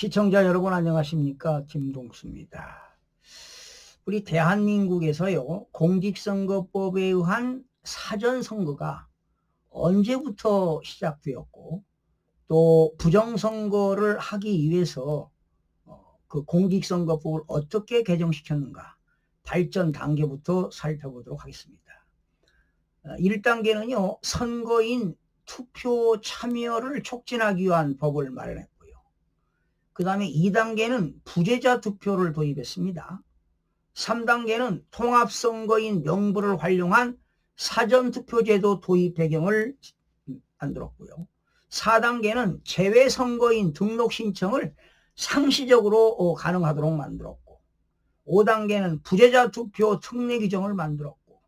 시청자 여러분 안녕하십니까? 김동수입니다. 우리 대한민국에서요, 공직선거법에 의한 사전선거가 언제부터 시작되었고, 또 부정선거를 하기 위해서 그 공직선거법을 어떻게 개정시켰는가, 발전 단계부터 살펴보도록 하겠습니다. 1단계는요, 선거인 투표 참여를 촉진하기 위한 법을 마련했고요. 그 다음에 2단계는 부재자 투표를 도입했습니다. 3단계는 통합선거인 명부를 활용한 사전투표제도 도입 배경을 만들었고요. 4단계는 재외선거인 등록 신청을 상시적으로 가능하도록 만들었고, 5단계는 부재자 투표 특례 규정을 만들었고,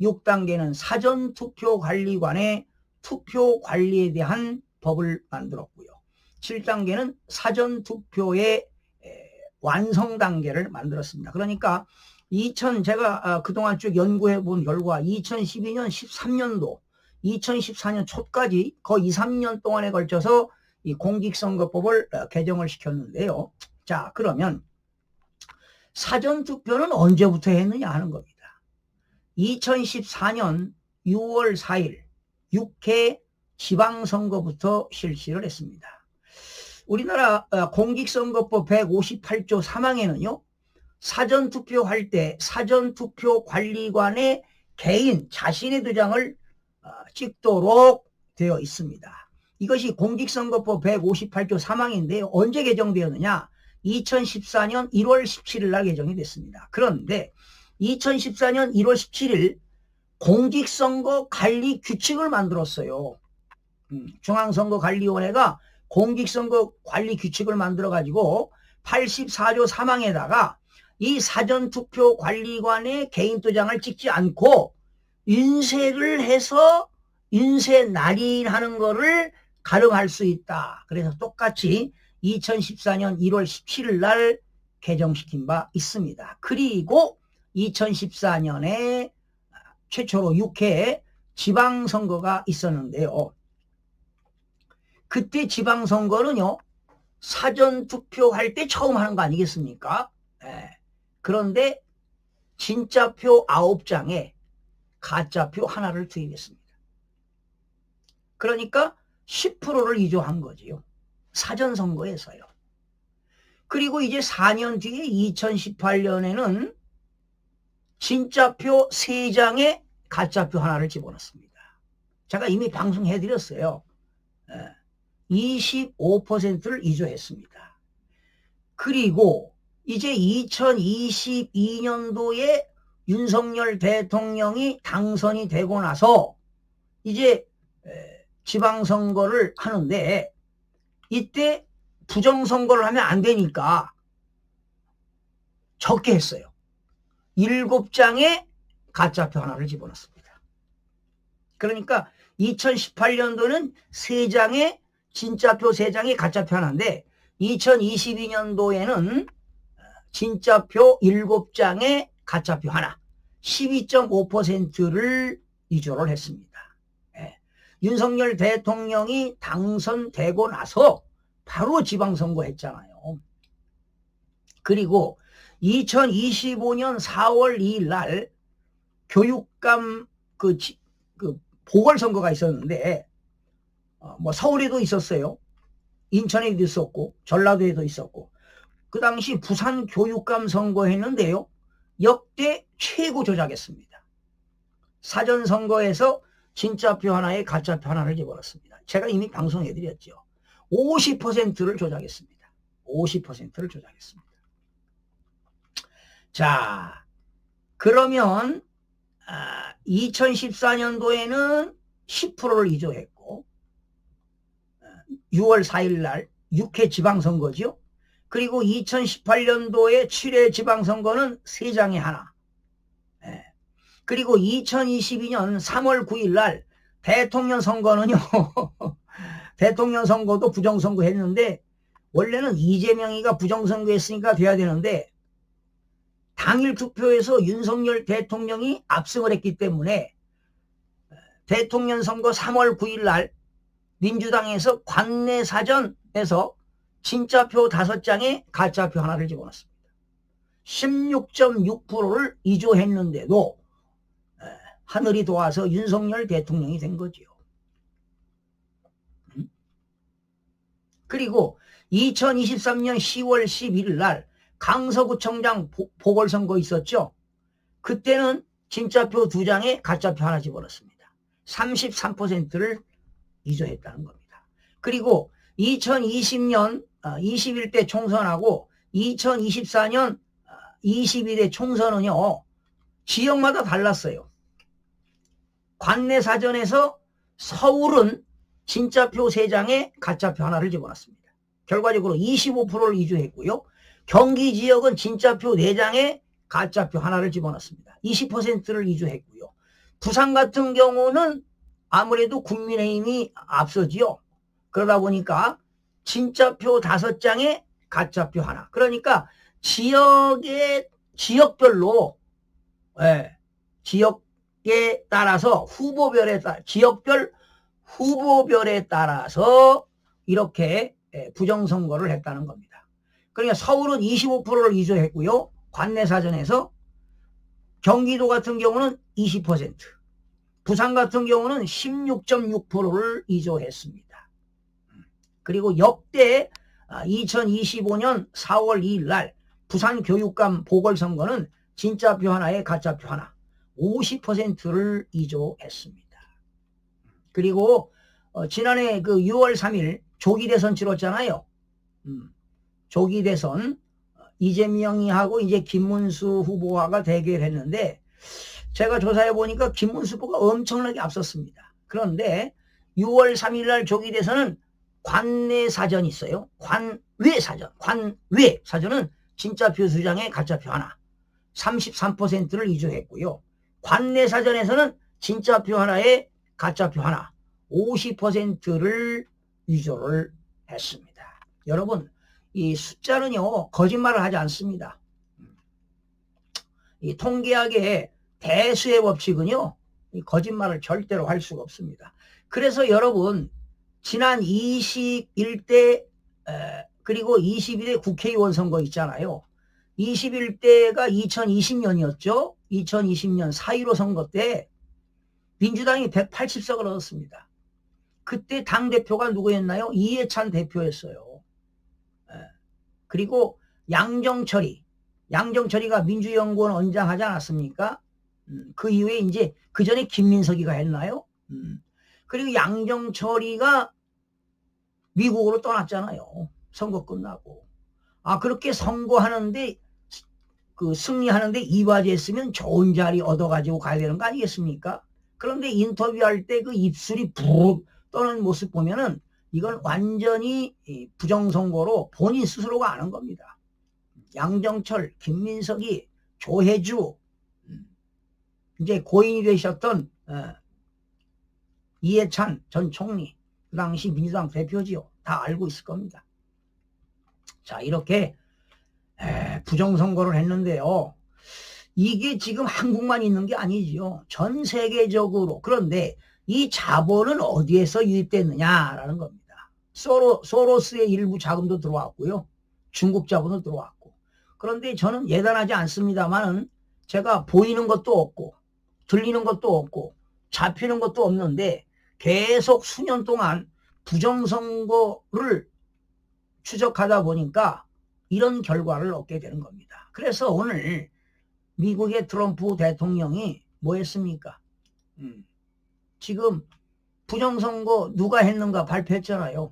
6단계는 사전투표관리관의 투표 관리에 대한 법을 만들었고요. 7단계는 사전투표의 완성 단계를 만들었습니다. 그러니까 제가 그동안 쭉 연구해 본 결과 2012년 13년도 2014년 초까지 거의 2, 3년 동안에 걸쳐서 이 공직선거법을 개정을 시켰는데요. 자, 그러면 사전투표는 언제부터 했느냐 하는 겁니다. 2014년 6월 4일 6회 지방선거부터 실시를 했습니다. 우리나라 공직선거법 158조 3항에는요, 사전투표할 때 사전투표관리관의 개인 자신의 도장을 찍도록 되어 있습니다. 이것이 공직선거법 158조 3항인데요. 언제 개정되었느냐? 2014년 1월 17일 날 개정이 됐습니다. 그런데 2014년 1월 17일 공직선거 관리 규칙을 만들었어요. 중앙선거관리위원회가 공직선거 관리 규칙을 만들어가지고 84조 3항에다가 이 사전투표 관리관의 개인도장을 찍지 않고 인쇄를 해서 인쇄 날인하는 거를 가름할 수 있다. 그래서 똑같이 2014년 1월 17일 날 개정시킨 바 있습니다. 그리고 2014년에 최초로 6회 지방선거가 있었는데요. 그때 지방선거는요, 사전투표할 때 처음 하는 거 아니겠습니까? 그런데 진짜표 9장에 가짜표 하나를 투입했습니다. 그러니까 10%를 위조한 거지요. 사전선거에서요. 그리고 이제 4년 뒤에 2018년에는 진짜표 3장에 가짜표 하나를 집어넣습니다. 제가 이미 방송해드렸어요. 25%를 위조했습니다. 그리고 이제 2022년도에 윤석열 대통령이 당선이 되고 나서 이제 지방선거를 하는데, 이때 부정선거를 하면 안 되니까 적게 했어요. 7장에 가짜표 하나를 집어넣습니다. 그러니까 2018년도는 3장에 진짜표 3장에 가짜표 하나인데, 2022년도에는 진짜표 7장에 가짜표 하나, 12.5%를 위조를 했습니다. 윤석열 대통령이 당선되고 나서 바로 지방선거 했잖아요. 그리고 2025년 4월 2일 날 교육감 그 보궐선거가 있었는데, 뭐 서울에도 있었어요. 인천에도 있었고 전라도에도 있었고, 그 당시 부산 교육감 선거했는데요, 역대 최고 조작했습니다. 사전선거에서 진짜표 하나에 가짜표 하나를 집어넣습니다. 제가 이미 방송해드렸죠. 50%를 조작했습니다. 50%를 조작했습니다. 자, 그러면 2014년도에는 10%를 위조했고, 6월 4일 날 6회 지방선거죠. 그리고 2018년도에 7회 지방선거는 3장에 하나. 그리고 2022년 3월 9일 날 대통령 선거는요, 대통령 선거도 부정선거 했는데, 원래는 이재명이가 부정선거 했으니까 돼야 되는데, 당일 투표에서 윤석열 대통령이 압승을 했기 때문에 대통령 선거 3월 9일 날 민주당에서 관내 사전에서 진짜표 5장에 가짜표 하나를 집어넣습니다. 16.6%를 위조했는데도 하늘이 도와서 윤석열 대통령이 된 거지요. 그리고 2023년 10월 11일 날 강서구청장 보궐선거 있었죠. 그때는 진짜표 2장에 가짜표 하나 집어넣습니다. 33%를 위조했다는 겁니다. 그리고 2020년 21대 총선하고 2024년 22대 총선은요, 지역마다 달랐어요. 관내사전에서 서울은 진짜표 3장에 가짜표 하나를 집어넣습니다. 결과적으로 25%를 위조했고요. 경기 지역은 진짜표 4장에 가짜표 하나를 집어넣습니다. 20%를 위조했고요. 부산 같은 경우는 아무래도 국민의힘이 앞서지요. 그러다 보니까 진짜표 5장에 가짜표 하나. 그러니까 지역별로 지역에 따라서 지역별 후보별에 따라서 이렇게 부정선거를 했다는 겁니다. 그러니까 서울은 25%를 위조했고요. 관내사전에서 경기도 같은 경우는 20%, 부산 같은 경우는 16.6%를 위조했습니다. 그리고 역대 2025년 4월 2일 날 부산 교육감 보궐선거는 진짜표 하나에 가짜표 하나 50%를 위조했습니다. 그리고 지난해 그 6월 3일 조기대선 치렀잖아요. 조기대선 이재명이하고 이제 김문수 후보가 대결했는데 제가 조사해 보니까 김문수 후보가 엄청나게 앞섰습니다. 그런데 6월 3일 날 조기대선은 관내사전이 있어요. 관외사전은 진짜표 2장에 가짜표 하나 33%를 위조했고요. 관내사전에서는 진짜표 하나에 가짜표 하나 50%를 위조를 했습니다. 여러분, 이 숫자는요 거짓말을 하지 않습니다. 이 통계학의 대수의 법칙은요 이 거짓말을 절대로 할 수가 없습니다. 그래서 여러분 지난 21대 그리고 22대 국회의원 선거 있잖아요. 21대가 2020년이었죠. 2020년 4.15 선거 때 민주당이 180석을 얻었습니다. 그때 당대표가 누구였나요? 이해찬 대표였어요. 그리고 양정철이가 민주연구원 원장하지 않았습니까? 그 이후에 이제 그 전에 김민석이가 했나요? 그리고 양정철이가 미국으로 떠났잖아요. 선거 끝나고. 그렇게 선거하는데 승리하는데 이바지했으면 좋은 자리 얻어가지고 가야 되는 거 아니겠습니까? 그런데 인터뷰할 때 그 입술이 푹 떠는 모습 보면은 이건 완전히 부정선거로 본인 스스로가 아는 겁니다. 양정철, 김민석이, 조혜주, 이제 고인이 되셨던 이해찬 전 총리, 그 당시 민주당 대표지요. 다 알고 있을 겁니다. 자, 이렇게 부정선거를 했는데요. 이게 지금 한국만 있는 게 아니지요. 전 세계적으로. 그런데 이 자본은 어디에서 유입됐느냐라는 겁니다. 소로스의 일부 자금도 들어왔고요. 중국 자본도 들어왔고. 그런데 저는 예단하지 않습니다만은 제가 보이는 것도 없고 들리는 것도 없고 잡히는 것도 없는데 계속 수년 동안 부정선거를 추적하다 보니까 이런 결과를 얻게 되는 겁니다. 그래서 오늘 미국의 트럼프 대통령이 뭐 했습니까? 지금 부정선거 누가 했는가 발표했잖아요.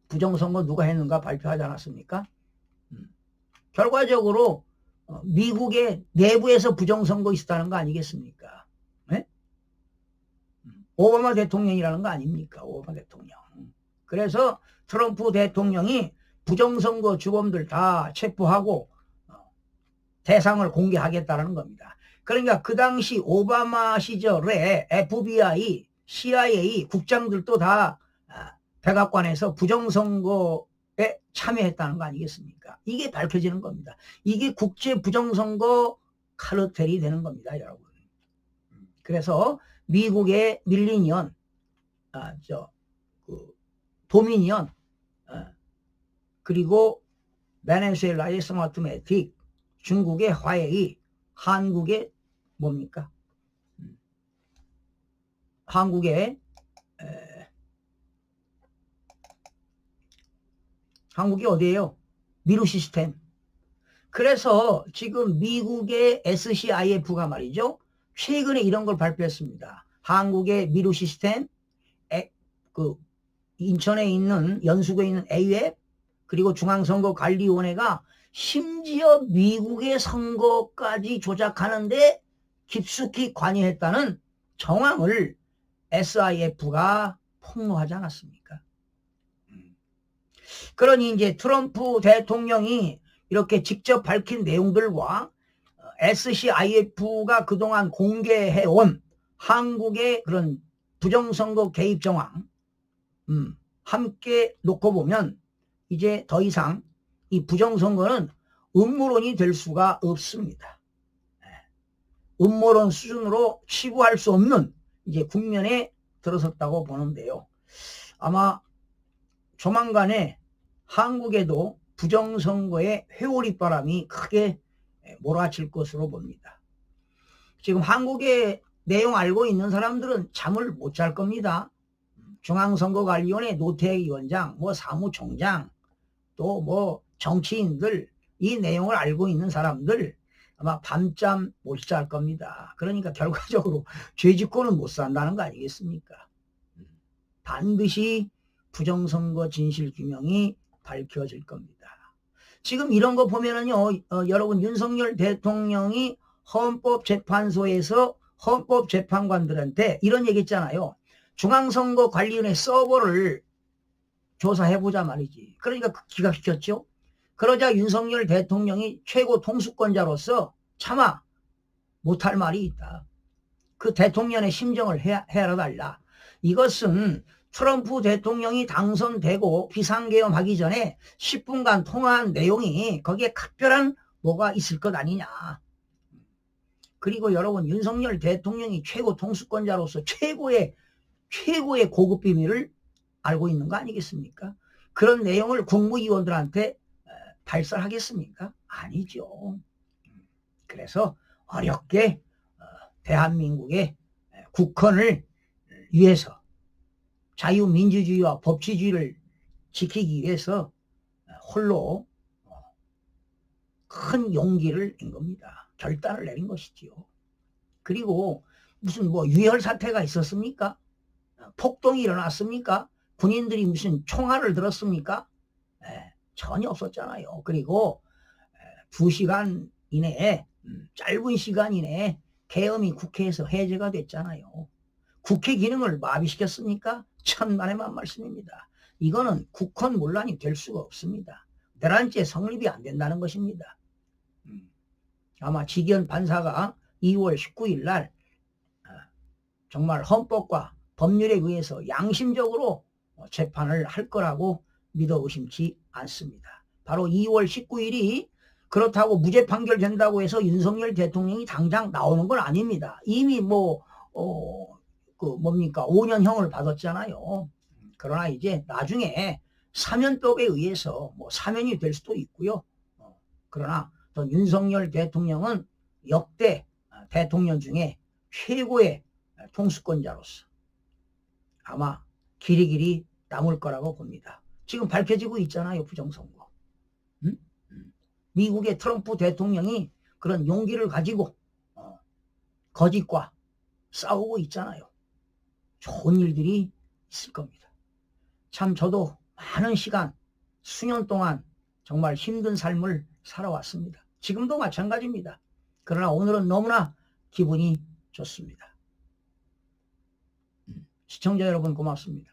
부정선거 누가 했는가 발표하지 않았습니까? 결과적으로 미국의 내부에서 부정선거 있었다는 거 아니겠습니까? 네? 오바마 대통령이라는 거 아닙니까? 오바마 대통령. 그래서 트럼프 대통령이 부정선거 주범들 다 체포하고 대상을 공개하겠다는 겁니다. 그러니까 그 당시 오바마 시절에 FBI, CIA 국장들도 다 백악관에서 부정선거에 참여했다는 거 아니겠습니까? 이게 밝혀지는 겁니다. 이게 국제 부정선거 카르텔이 되는 겁니다, 여러분. 그래서 미국의 밀리니언 도미니언, 그리고 베네수엘라의 스마트매틱, 중국의 화웨이, 한국의 뭡니까? 한국의 한국이 어디예요? 미루 시스템. 그래서 지금 미국의 SCIF가 말이죠. 최근에 이런 걸 발표했습니다. 한국의 미루 시스템, 그 인천에 있는 연수구에 있는 AWF, 그리고 중앙선거관리위원회가 심지어 미국의 선거까지 조작하는데 깊숙이 관여했다는 정황을 SIF가 폭로하지 않았습니까? 그러니 이제 트럼프 대통령이 이렇게 직접 밝힌 내용들과 SCIF가 그동안 공개해온 한국의 그런 부정선거 개입 정황 함께 놓고 보면 이제 더 이상 이 부정선거는 음모론이 될 수가 없습니다. 음모론 수준으로 치부할 수 없는 이제 국면에 들어섰다고 보는데요. 아마 조만간에 한국에도 부정선거의 회오리바람이 크게 몰아칠 것으로 봅니다. 지금 한국의 내용 알고 있는 사람들은 잠을 못 잘 겁니다. 중앙선거관리위원회 노태희 위원장, 사무총장, 또 정치인들, 이 내용을 알고 있는 사람들 아마 밤잠 못 잘 겁니다. 그러니까 결과적으로 죄짓고는 못 산다는 거 아니겠습니까? 반드시 부정선거 진실규명이 밝혀질 겁니다. 지금 이런 거 보면은요, 여러분 윤석열 대통령이 헌법재판소에서 헌법재판관들한테 이런 얘기 했잖아요. 중앙선거관리위원회 서버를 조사해보자 말이지. 그러니까 기각시켰죠. 그러자 윤석열 대통령이 최고 통수권자로서 차마 못할 말이 있다. 그 대통령의 심정을 헤아려달라. 이것은 트럼프 대통령이 당선되고 비상계엄하기 전에 10분간 통화한 내용이 거기에 각별한 뭐가 있을 것 아니냐. 그리고 여러분 윤석열 대통령이 최고 통수권자로서 최고의 고급 비밀을 알고 있는 거 아니겠습니까? 그런 내용을 국무위원들한테 발설하겠습니까? 아니죠. 그래서 어렵게 대한민국의 국헌을 위해서 자유민주주의와 법치주의를 지키기 위해서 홀로 큰 용기를 낸 겁니다. 결단을 내린 것이지요. 그리고 무슨 유혈 사태가 있었습니까? 폭동이 일어났습니까? 군인들이 무슨 총알을 들었습니까? 전혀 없었잖아요. 그리고 2시간 이내에 짧은 시간 이내에 계엄이 국회에서 해제가 됐잖아요. 국회 기능을 마비시켰습니까? 천만에만 말씀입니다. 이거는 국헌 문란이 될 수가 없습니다. 11째 성립이 안 된다는 것입니다. 아마 지기현 판사가 2월 19일 날 정말 헌법과 법률에 의해서 양심적으로 재판을 할 거라고 믿어 의심치 않습니다. 바로 2월 19일이 그렇다고 무죄 판결 된다고 해서 윤석열 대통령이 당장 나오는 건 아닙니다. 이미 5년형을 받았잖아요. 그러나 이제 나중에 사면법에 의해서 사면이 될 수도 있고요. 그러나 또 윤석열 대통령은 역대 대통령 중에 최고의 통수권자로서 아마 길이길이 남을 거라고 봅니다. 지금 밝혀지고 있잖아요. 부정선거. 미국의 트럼프 대통령이 그런 용기를 가지고 거짓과 싸우고 있잖아요. 좋은 일들이 있을 겁니다. 참 저도 많은 시간, 수년 동안 정말 힘든 삶을 살아왔습니다. 지금도 마찬가지입니다. 그러나 오늘은 너무나 기분이 좋습니다. 시청자 여러분 고맙습니다.